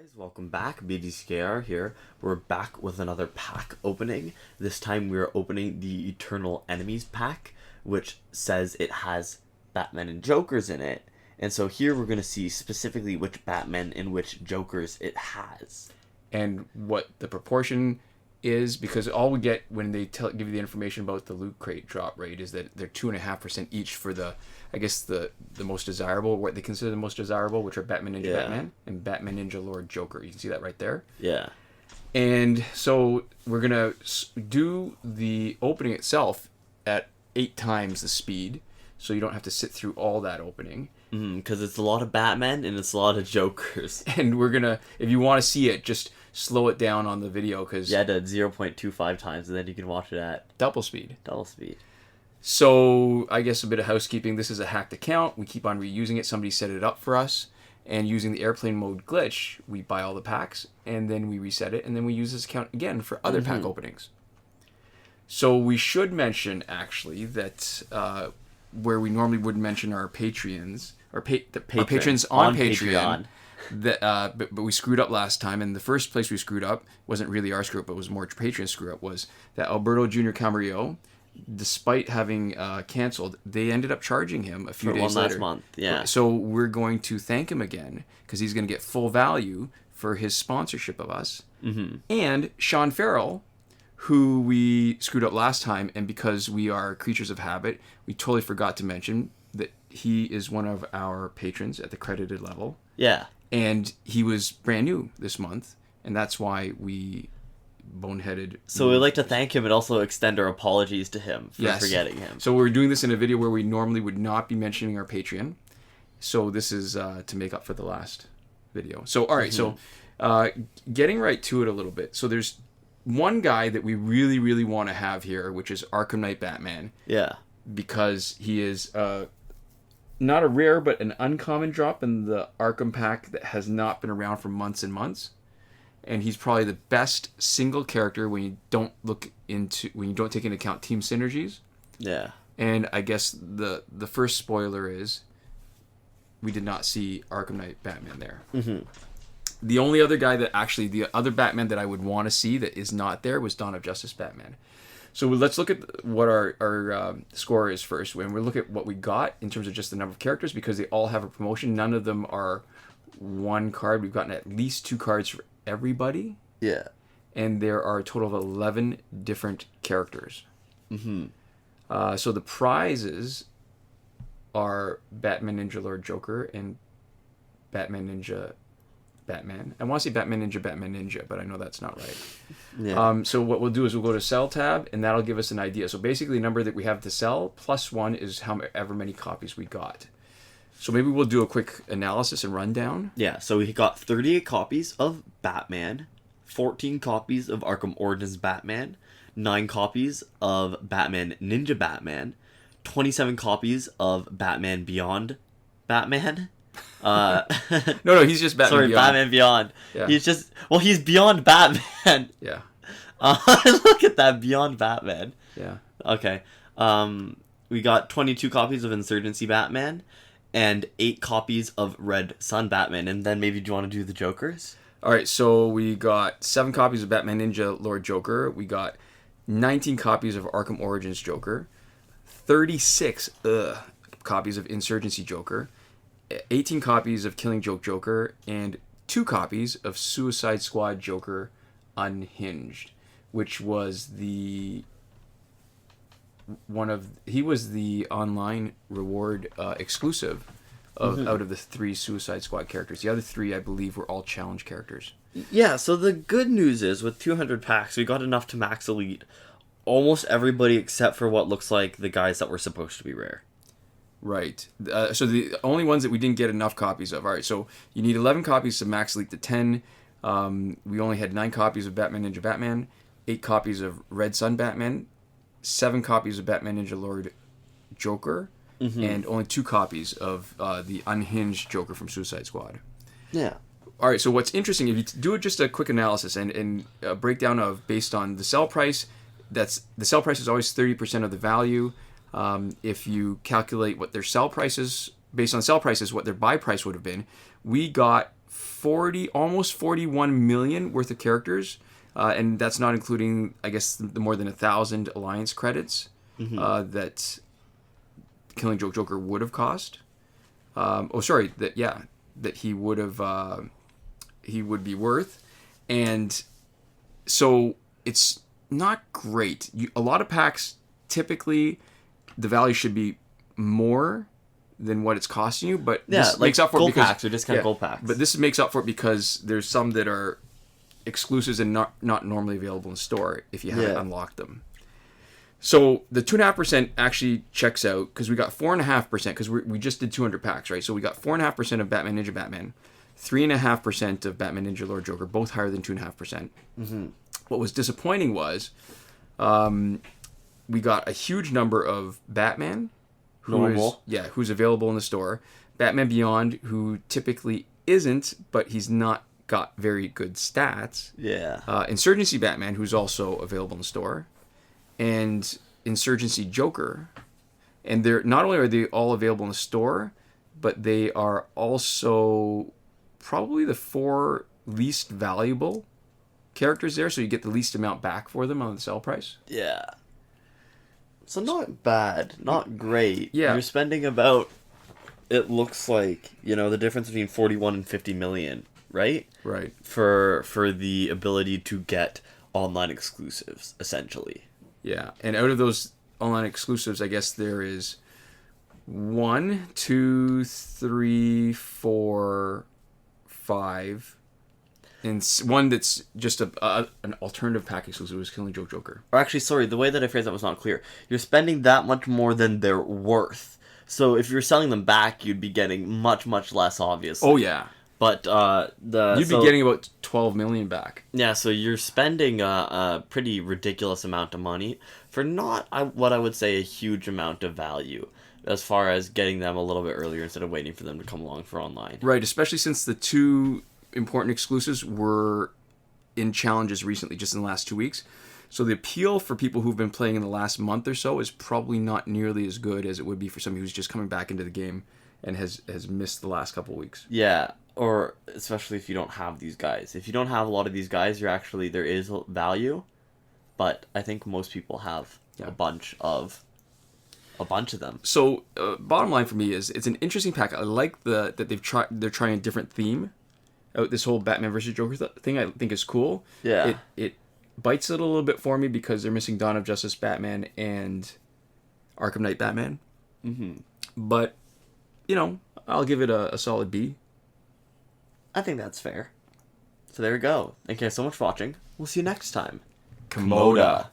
Guys, welcome back. BDCKR here. We're back with another pack opening. This time we're opening the Eternal Enemies pack, which says it has Batman and Jokers in it. And so here we're going to see specifically which Batman and which Jokers it has. And what the proportion is, because all we get when they give you the information about the loot crate drop rate is that they're 2.5% each for the most desirable, what they consider the most desirable, which are Batman Ninja Batman and Batman Ninja Lord Joker. You can see that right there. Yeah. And so we're gonna do the opening itself at 8 times the speed, so you don't have to sit through all that opening. Because it's a lot of Batman and it's a lot of Jokers. And we're gonna, if you want to see it, just slow it down on the video, because Yeah, to 0.25 times, and then you can watch it at double speed. double speed. So I guess a bit of housekeeping. This is a hacked account. We keep on reusing it. Somebody set it up for us. And using the airplane mode glitch, we buy all the packs, and then we reset it, and then we use this account again for other pack openings. So we should mention, actually, that where we normally would mention our Patreons, our patrons on Patreon. But we screwed up last time, and the first place we screwed up wasn't really our screw up, but was more Patreon screw up, was that Alberto Jr. Camarillo, despite having canceled, they ended up charging him a few days later. Last month, yeah. So we're going to thank him again, because he's going to get full value for his sponsorship of us. And Sean Farrell, who we screwed up last time, and because we are creatures of habit, we totally forgot to mention that he is one of our patrons at the credited level. Yeah. And he was brand new this month, and that's why we boneheaded. So we'd like to thank him and also extend our apologies to him for forgetting him. So we're doing this in a video where we normally would not be mentioning our Patreon. So this is to make up for the last video. So, all right, so getting right to it a little bit. So there's one guy that we really, really want to have here, which is Arkham Knight Batman. Yeah. Because he is not a rare, but an uncommon drop in the Arkham pack that has not been around for months and months. And he's probably the best single character when you don't take into account team synergies. Yeah. And I guess the first spoiler is we did not see Arkham Knight Batman there. The only other guy the other Batman that I would want to see that is not there was Dawn of Justice Batman. So let's look at what our score is first. When we look at what we got in terms of just the number of characters, because they all have a promotion. None of them are one card. We've gotten at least 2 cards for everybody. Yeah. And there are a total of 11 different characters. So the prizes are Batman Ninja Lord Joker and Batman Ninja Batman. I want to say Batman Ninja, but I know that's not right. Yeah. So what we'll do is we'll go to sell tab, and that'll give us an idea. So basically the number that we have to sell plus 1 is however many copies we got. So maybe we'll do a quick analysis and rundown. Yeah, so we got 38 copies of Batman, 14 copies of Arkham Origins Batman, 9 copies of Batman Ninja Batman, 27 copies of Batman Beyond Batman. No, he's just Batman Beyond. Batman Beyond. Yeah. He's Beyond Batman. Yeah. Look at that, Beyond Batman. Yeah. Okay. We got 22 copies of Insurgency Batman, and 8 copies of Red Sun Batman. And then maybe do you want to do the Jokers? All right, so we got 7 copies of Batman Ninja Lord Joker. We got 19 copies of Arkham Origins Joker. 36 copies of Insurgency Joker. 18 copies of Killing Joke Joker. And 2 copies of Suicide Squad Joker Unhinged, which was he was the online reward exclusive out of the 3 Suicide Squad characters. The other 3, I believe, were all challenge characters. Yeah, so the good news is with 200 packs, we got enough to max elite almost everybody except for what looks like the guys that were supposed to be rare. Right. So the only ones that we didn't get enough copies of. All right, so you need 11 copies to max elite to 10. We only had 9 copies of Batman Ninja Batman, 8 copies of Red Sun Batman, 7 copies of Batman Ninja Lord Joker, and only 2 copies of the Unhinged Joker from Suicide Squad. Yeah. All right, so what's interesting, if you do just a quick analysis and a breakdown of based on the sell price, the sell price is always 30% of the value. If you calculate what their sell prices, based on sell prices, what their buy price would have been, we got almost 41 million worth of characters, and that's not including, I guess, the more than 1,000 Alliance credits that Killing Joke Joker would have cost. That he would have he would be worth, and so it's not great. A lot of packs, typically the value should be more than what it's costing you, but this makes up for it gold because packs or discount gold packs. But this makes up for it because there's some that are exclusives and not normally available in store if you haven't unlocked them. So the 2.5% actually checks out because we got 4.5% because we just did 200 packs, right? So we got 4.5% of Batman Ninja Batman, 3.5% of Batman Ninja Lord Joker, both higher than 2.5%. Mm-hmm. What was disappointing was we got a huge number of Batman, who's available in the store. Batman Beyond, who typically isn't, but he's not got very good stats. Yeah. Insurgency Batman, who's also available in the store. And Insurgency Joker, and they're not only are they all available in the store, but they are also probably the 4 least valuable characters there, so you get the least amount back for them on the sell price. Yeah. So not bad, not great. Yeah. You're spending about, it looks like, the difference between 41 and 50 million, right? Right. For the ability to get online exclusives, essentially. Yeah, and out of those online exclusives, I guess there is 1, 2, 3, 4, 5, and one that's just an alternative pack exclusive, was Killing Joke Joker. Or actually, sorry, the way that I phrased that was not clear. You're spending that much more than they're worth. So if you're selling them back, you'd be getting much, much less, obviously. Oh, yeah. But you'd be getting about 12 million back. Yeah, so you're spending a pretty ridiculous amount of money for not what I would say a huge amount of value, as far as getting them a little bit earlier instead of waiting for them to come along for online. Right, especially since the 2 important exclusives were in challenges recently, just in the last 2 weeks. So the appeal for people who've been playing in the last month or so is probably not nearly as good as it would be for somebody who's just coming back into the game and has missed the last couple of weeks. Yeah. Or especially if you don't have these guys. If you don't have a lot of these guys, there is value, but I think most people have a bunch of them. So bottom line for me is it's an interesting pack. I like that they're trying a different theme out. This whole Batman versus Joker thing I think is cool. Yeah. It bites it a little bit for me because they're missing Dawn of Justice Batman and Arkham Knight Batman. Mm-hmm. But I'll give it a solid B. I think that's fair. So there we go. Thank you guys so much for watching. We'll see you next time. Komoda.